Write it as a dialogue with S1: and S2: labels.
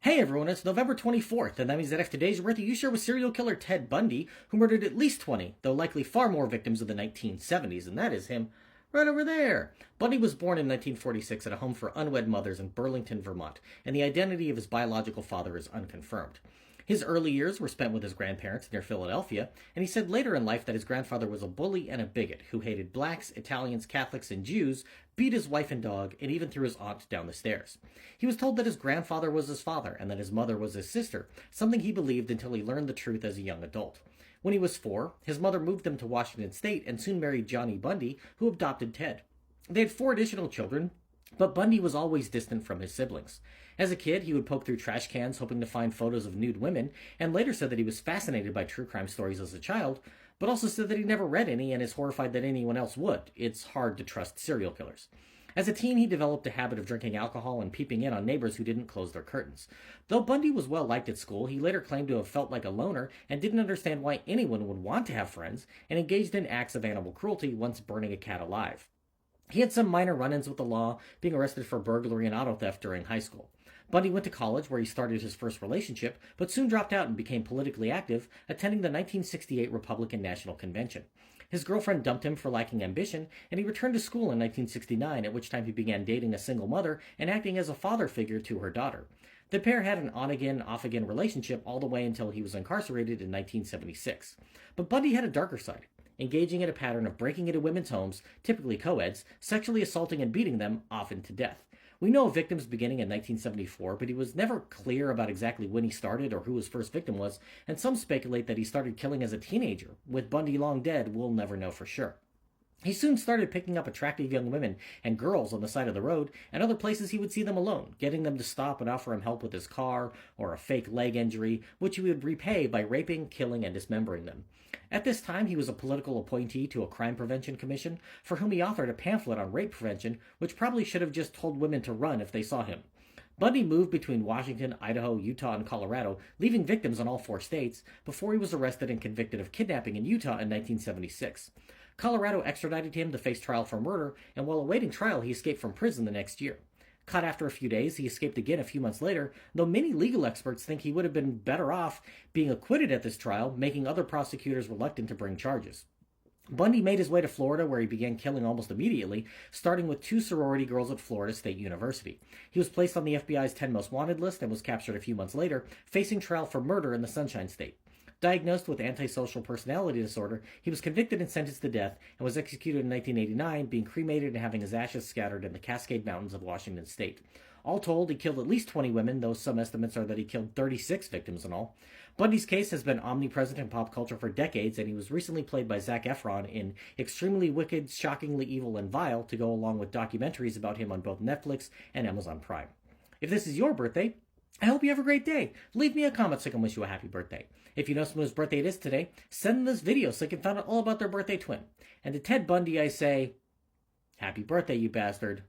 S1: Hey everyone, it's November 24th, and that means that if today's your birthday, you share with serial killer Ted Bundy, who murdered at least 20, though likely far more victims in the 1970s, and that is him right over there. Bundy was born in 1946 at a home for unwed mothers in Burlington, Vermont, and the identity of his biological father is unconfirmed. His early years were spent with his grandparents near Philadelphia, and he said later in life that his grandfather was a bully and a bigot who hated blacks, Italians, Catholics, and Jews, beat his wife and dog, and even threw his aunt down the stairs. He was told that his grandfather was his father and that his mother was his sister, something he believed until he learned the truth as a young adult. When he was 4, his mother moved them to Washington State and soon married Johnny Bundy, who adopted Ted. They had 4 additional children, but Bundy was always distant from his siblings. As a kid, he would poke through trash cans hoping to find photos of nude women, and later said that he was fascinated by true crime stories as a child, but also said that he never read any and is horrified that anyone else would. It's hard to trust serial killers. As a teen, he developed a habit of drinking alcohol and peeping in on neighbors who didn't close their curtains. Though Bundy was well liked at school, he later claimed to have felt like a loner and didn't understand why anyone would want to have friends, and engaged in acts of animal cruelty, once burning a cat alive. He had some minor run-ins with the law, being arrested for burglary and auto theft during high school. Bundy went to college, where he started his first relationship, but soon dropped out and became politically active, attending the 1968 Republican National Convention. His girlfriend dumped him for lacking ambition, and he returned to school in 1969, at which time he began dating a single mother and acting as a father figure to her daughter. The pair had an on-again, off-again relationship all the way until he was incarcerated in 1976. But Bundy had a darker side, engaging in a pattern of breaking into women's homes, typically co-eds, sexually assaulting and beating them, often to death. We know of victims beginning in 1974, but he was never clear about exactly when he started or who his first victim was, and some speculate that he started killing as a teenager. With Bundy long dead, we'll never know for sure. He soon started picking up attractive young women and girls on the side of the road, and other places he would see them alone, getting them to stop and offer him help with his car or a fake leg injury, which he would repay by raping, killing, and dismembering them. At this time, he was a political appointee to a crime prevention commission, for whom he authored a pamphlet on rape prevention, which probably should have just told women to run if they saw him. Bundy moved between Washington, Idaho, Utah, and Colorado, leaving victims in all 4 states, before he was arrested and convicted of kidnapping in Utah in 1976. Colorado extradited him to face trial for murder, and while awaiting trial, he escaped from prison the next year. Caught after a few days, he escaped again a few months later, though many legal experts think he would have been better off being acquitted at this trial, making other prosecutors reluctant to bring charges. Bundy made his way to Florida, where he began killing almost immediately, starting with 2 sorority girls at Florida State University. He was placed on the FBI's 10 Most Wanted list and was captured a few months later, facing trial for murder in the Sunshine State. Diagnosed with antisocial personality disorder, he was convicted and sentenced to death and was executed in 1989, being cremated and having his ashes scattered in the Cascade Mountains of Washington State. All told, he killed at least 20 women, though some estimates are that he killed 36 victims in all. Bundy's case has been omnipresent in pop culture for decades, and he was recently played by Zac Efron in Extremely Wicked, Shockingly Evil, and Vile, to go along with documentaries about him on both Netflix and Amazon Prime. If this is your birthday, I hope you have a great day. Leave me a comment so I can wish you a happy birthday. If you know someone whose birthday it is today, send them this video so they can find out all about their birthday twin. And to Ted Bundy, I say, happy birthday, you bastard.